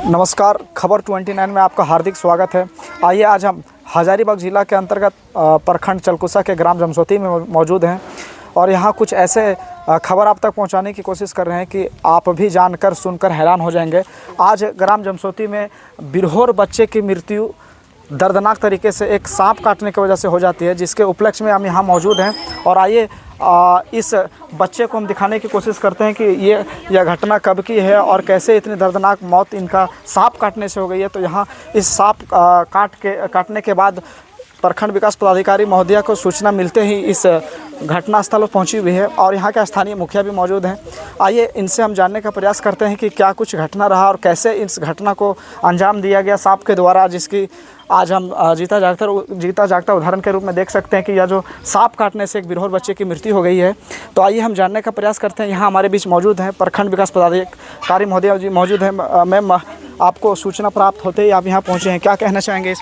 नमस्कार, खबर 29 में आपका हार्दिक स्वागत है। आइए आज हम हजारीबाग ज़िला के अंतर्गत प्रखंड चलकुसा के ग्राम जमसोती में मौजूद हैं और यहाँ कुछ ऐसे खबर आप तक पहुँचाने की कोशिश कर रहे हैं कि आप भी जानकर सुनकर हैरान हो जाएंगे। आज ग्राम जमसोती में बिरहोर बच्चे की मृत्यु दर्दनाक तरीके से एक सांप काटने की वजह से हो जाती है, जिसके उपलक्ष्य में हम यहाँ मौजूद हैं। और आइए इस बच्चे को हम दिखाने की कोशिश करते हैं कि यह घटना कब की है और कैसे इतनी दर्दनाक मौत इनका सांप काटने से हो गई है। तो यहाँ इस सांप काटने के बाद प्रखंड विकास पदाधिकारी महोदया को सूचना मिलते ही इस घटनास्थल पर पहुंची हुई है और यहाँ के स्थानीय मुखिया भी मौजूद हैं। आइए इनसे हम जानने का प्रयास करते हैं कि क्या कुछ घटना रहा और कैसे इस घटना को अंजाम दिया गया सांप के द्वारा, जिसकी आज हम जीता जागता उदाहरण के रूप में देख सकते हैं कि यह जो सांप काटने से एक बिरहोर बच्चे की मृत्यु हो गई है। तो आइए हम जानने का प्रयास करते हैं। यहाँ हमारे बीच मौजूद हैं प्रखंड विकास पदाधिकारी महोदया जी मौजूद हैं। मैम, आपको सूचना प्राप्त होते ही आप यहाँ पहुँचे हैं, क्या कहना चाहेंगे?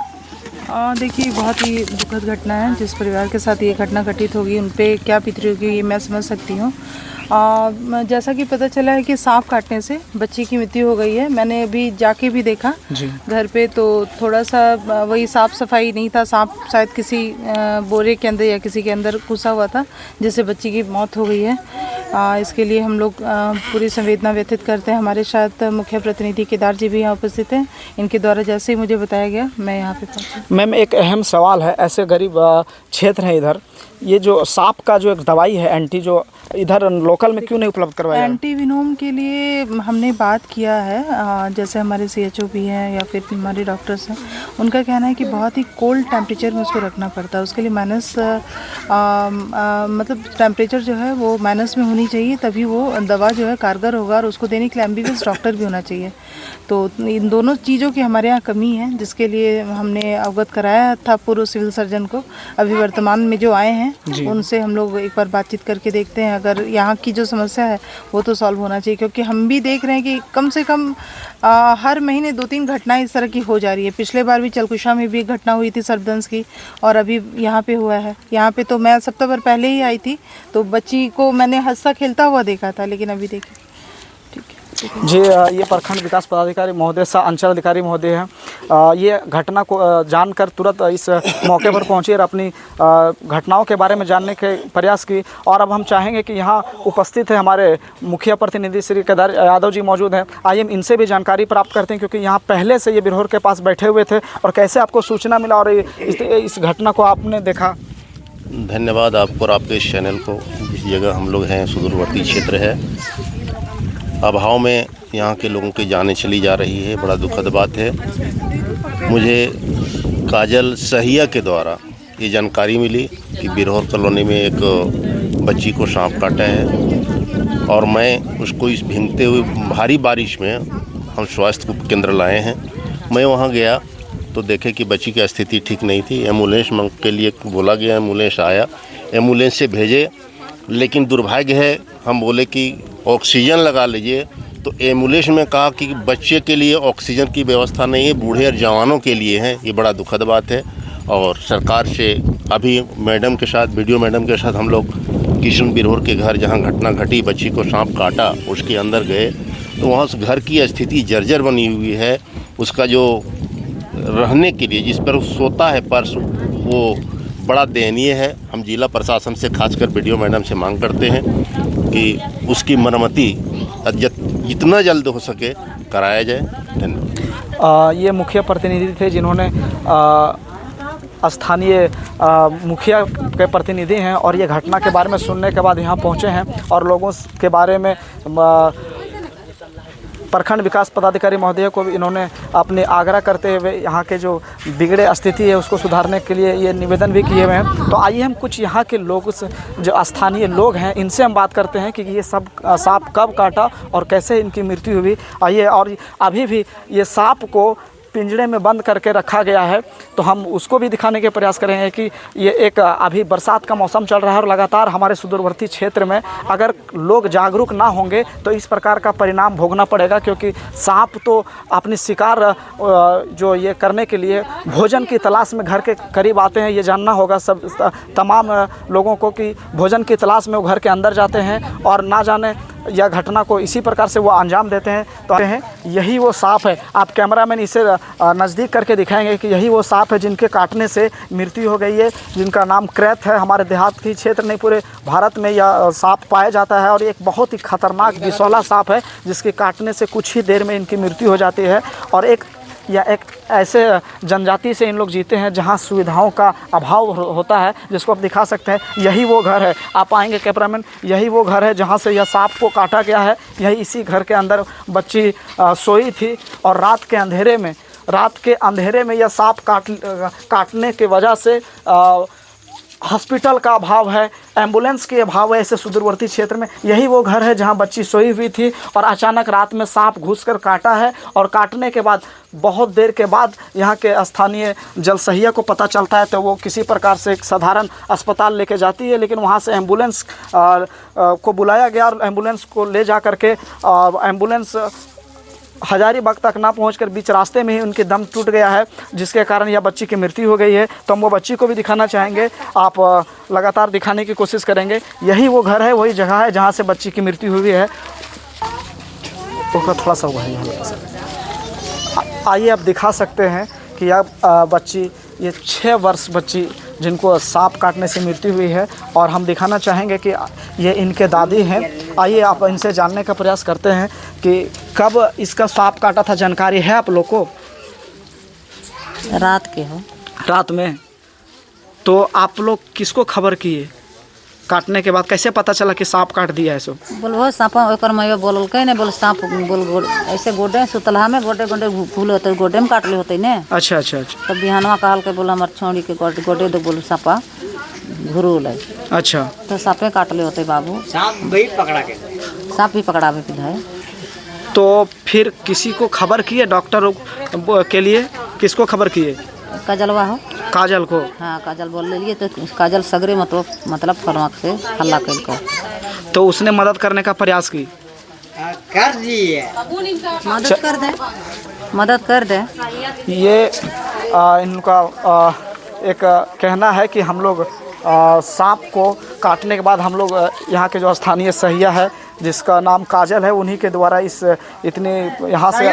देखिए, बहुत ही दुखद घटना है। जिस परिवार के साथ ये घटना घटित होगी उन पे क्या बीत रही होगी ये मैं समझ सकती हूँ। जैसा कि पता चला है कि सांप काटने से बच्ची की मृत्यु हो गई है। मैंने अभी जाके भी देखा घर पे, तो थोड़ा सा वही साफ सफाई नहीं था। सांप शायद किसी बोरे के अंदर या किसी के अंदर घुसा हुआ था, जिससे बच्ची की मौत हो गई है। इसके लिए हम लोग पूरी संवेदना व्यथित करते हैं। हमारे साथ मुख्य प्रतिनिधि केदार जी भी यहाँ उपस्थित हैं। इनके द्वारा जैसे ही मुझे बताया गया मैं यहाँ पे पहुँची। मैम, एक अहम सवाल है, ऐसे गरीब क्षेत्र हैं इधर, ये जो सांप का जो एक दवाई है एंटी, जो इधर लोकल में क्यों नहीं उपलब्ध करवाया? एंटी विनोम के लिए हमने बात किया है। जैसे हमारे CHO भी हैं या फिर हमारे डॉक्टर्स हैं, उनका कहना है कि बहुत ही कोल्ड टेम्परेचर में उसको रखना पड़ता है। उसके लिए माइनस मतलब टेम्परेचर जो है वो माइनस में होनी चाहिए, तभी वो दवा जो है कारगर होगा। और उसको देने के लिए MBBS डॉक्टर भी होना चाहिए। तो इन दोनों चीज़ों की हमारे यहाँ कमी है, जिसके लिए हमने अवगत कराया था पूर्व सिविल सर्जन को। अभी वर्तमान में जो आए हैं उनसे हम लोग एक बार बातचीत करके देखते हैं, अगर यहाँ की जो समस्या है वो तो सॉल्व होना चाहिए। क्योंकि हम भी देख रहे हैं कि कम से कम हर महीने 2-3 घटनाएं इस तरह की हो जा रही है। पिछले बार भी चलकुशा में भी एक घटना हुई थी सर्पदंश की, और अभी यहाँ पे हुआ है। यहाँ पे तो मैं सप्ताह पहले ही आई थी, तो बच्ची को मैंने हंसता खेलता हुआ देखा था, लेकिन अभी देखिए जी। ये प्रखंड विकास पदाधिकारी महोदय सह अंचल अधिकारी महोदय हैं। ये घटना को जानकर तुरंत इस मौके पर पहुंची और अपनी घटनाओं के बारे में जानने के प्रयास की। और अब हम चाहेंगे कि यहाँ उपस्थित है हमारे मुखिया प्रतिनिधि श्री केदार यादव जी मौजूद हैं। आइए हम इनसे भी जानकारी प्राप्त करते हैं, क्योंकि यहाँ पहले से ये बिरहोर के पास बैठे हुए थे। और कैसे आपको सूचना मिला और इस घटना को आपने देखा? धन्यवाद आपको और आपके इस चैनल को। जिस जगह हम लोग हैं सुदूरवर्ती क्षेत्र है, अभाव में यहाँ के लोगों की जानें चली जा रही है। बड़ा दुखद बात है। मुझे काजल सहिया के द्वारा ये जानकारी मिली कि बिरहोर कॉलोनी में एक बच्ची को सांप काटा है, और मैं उसको इस भीगते हुए भारी बारिश में हम स्वास्थ्य केंद्र लाए हैं। मैं वहाँ गया तो देखे कि बच्ची की स्थिति ठीक नहीं थी। एम्बुलेंस के लिए बोला गया, एम्बुलेंस आया, एम्बुलेंस से भेजे, लेकिन दुर्भाग्य है हम बोले कि ऑक्सीजन लगा लीजिए, तो एम्बुलेंस में कहा कि बच्चे के लिए ऑक्सीजन की व्यवस्था नहीं है, बूढ़े और जवानों के लिए है। ये बड़ा दुखद बात है। और सरकार से अभी मैडम के साथ, वीडियो मैडम के साथ हम लोग किशन बिरहोर के घर जहां घटना घटी, बच्ची को सांप काटा, उसके अंदर गए तो वहां उस घर की स्थिति जर्जर बनी हुई है। उसका जो रहने के लिए जिस पर वो सोता है फर्श, वो बड़ा दयनीय है। हम जिला प्रशासन से खासकर वीडियो मैडम से मांग करते हैं कि उसकी मरम्मती जितना जल्द हो सके कराया जाए। धन्यवाद। ये मुखिया प्रतिनिधि थे जिन्होंने स्थानीय मुखिया के प्रतिनिधि हैं और ये घटना के बारे में सुनने के बाद यहाँ पहुँचे हैं और लोगों के बारे में प्रखंड विकास पदाधिकारी महोदय को भी इन्होंने अपने आग्रह करते हुए यहाँ के जो बिगड़े स्थिति है उसको सुधारने के लिए ये निवेदन भी किए हुए हैं। तो आइए हम कुछ यहाँ के लोग जो स्थानीय लोग हैं इनसे हम बात करते हैं कि ये सब सांप कब काटा और कैसे इनकी मृत्यु हुई। आइए, और अभी भी ये सांप को पिंजड़े में बंद करके रखा गया है, तो हम उसको भी दिखाने के प्रयास करेंगे कि ये एक अभी बरसात का मौसम चल रहा है और लगातार हमारे सुदूरवर्ती क्षेत्र में अगर लोग जागरूक ना होंगे तो इस प्रकार का परिणाम भोगना पड़ेगा। क्योंकि सांप तो अपनी शिकार जो ये करने के लिए भोजन की तलाश में घर के करीब आते हैं। ये जानना होगा सब तमाम लोगों को कि भोजन की तलाश में वो घर के अंदर जाते हैं और ना जाने या घटना को इसी प्रकार से वो अंजाम देते हैं। तो हैं यही वो सांप है। आप कैमरामैन इसे नज़दीक करके दिखाएंगे कि यही वो सांप है जिनके काटने से मृत्यु हो गई है, जिनका नाम क्रैथ है। हमारे देहात की क्षेत्र नहीं, पूरे भारत में यह सांप पाया जाता है और एक बहुत ही खतरनाक विषैला सांप है जिसके काटने से कुछ ही देर में इनकी मृत्यु हो जाती है। और एक ऐसे जनजाति से इन लोग जीते हैं जहां सुविधाओं का अभाव होता है, जिसको आप दिखा सकते हैं। यही वो घर है, आप आएंगे कैमरामैन, यही वो घर है जहां से यह सांप को काटा गया है। यही इसी घर के अंदर बच्ची सोई थी और रात के अंधेरे में यह सांप काटने की वजह से हॉस्पिटल का अभाव है, एम्बुलेंस के अभाव है ऐसे सुदूरवर्ती क्षेत्र में। यही वो घर है जहां बच्ची सोई हुई थी और अचानक रात में सांप घुसकर काटा है। और काटने के बाद बहुत देर के बाद यहाँ के स्थानीय जलसहिया को पता चलता है तो वो किसी प्रकार से एक साधारण अस्पताल लेके जाती है, लेकिन वहाँ से एम्बुलेंस को बुलाया गया और एम्बुलेंस को ले जा कर के एम्बुलेंस हजारीबाग तक ना पहुंचकर बीच रास्ते में ही उनके दम टूट गया है, जिसके कारण यह बच्ची की मृत्यु हो गई है। तो हम वो बच्ची को भी दिखाना चाहेंगे, आप लगातार दिखाने की कोशिश करेंगे। यही वो घर है, वही जगह है जहां से बच्ची की मृत्यु हुई है। थोड़ा सा हुआ है, आइए आप दिखा सकते हैं कि यह बच्ची, ये 6 वर्ष बच्ची जिनको सांप काटने से मृत्यु हुई है। और हम दिखाना चाहेंगे कि ये इनके दादी हैं। आइए आप इनसे जानने का प्रयास करते हैं कि कब इसका सांप काटा था, जानकारी है आप लोग को? रात के हो। रात में। तो आप लोग किसको खबर किए? काटने के बाद कैसे पता चला कि सांप काट दिया है? सो बोलबो सांपा ओकर माय बोललकै ने, बोल सांप बोल ऐसे गोडे सुतलहा में गोडे गोडे फूल होते, गोडे में काटले होते ने। अच्छा अच्छा अच्छा। तब बिहानवा कहल के बोल हमर छोड़ी के गोडे दो, बोल सांपा घुरुल है। अच्छा। तो सांपे काटले होते बाबू। सांप भी पकड़ावे के है। तो फिर किसी को खबर किए, डॉक्टर के लिए किसको खबर किए? काजलवा हो। काजल को? हाँ काजल बोल लिए तो काजल सगरे मतलब फरमाक से हल्ला कैल कर, तो उसने मदद करने का प्रयास की। कर दिए, मदद कर दे। ये इनका एक कहना है कि हम लोग सांप को काटने के बाद हम लोग यहाँ के जो स्थानीय सहिया है जिसका नाम काजल है, उन्हीं के द्वारा इतने यहाँ से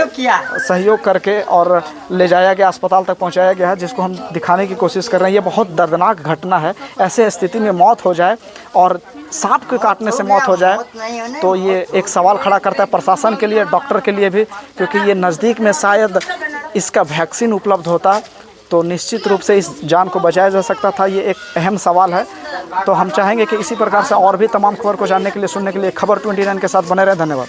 सहयोग करके और ले जाया गया, अस्पताल तक पहुँचाया गया है, जिसको हम दिखाने की कोशिश कर रहे हैं। ये बहुत दर्दनाक घटना है। ऐसे स्थिति में मौत हो जाए और सांप के काटने से मौत हो जाए तो ये एक सवाल खड़ा करता है प्रशासन के लिए, डॉक्टर के लिए भी, क्योंकि ये नज़दीक में शायद इसका वैक्सीन उपलब्ध होता तो निश्चित रूप से इस जान को बचाया जा सकता था। ये एक अहम सवाल है। तो हम चाहेंगे कि इसी प्रकार से और भी तमाम खबर को जानने के लिए, सुनने के लिए खबर 29 के साथ बने रहें। धन्यवाद।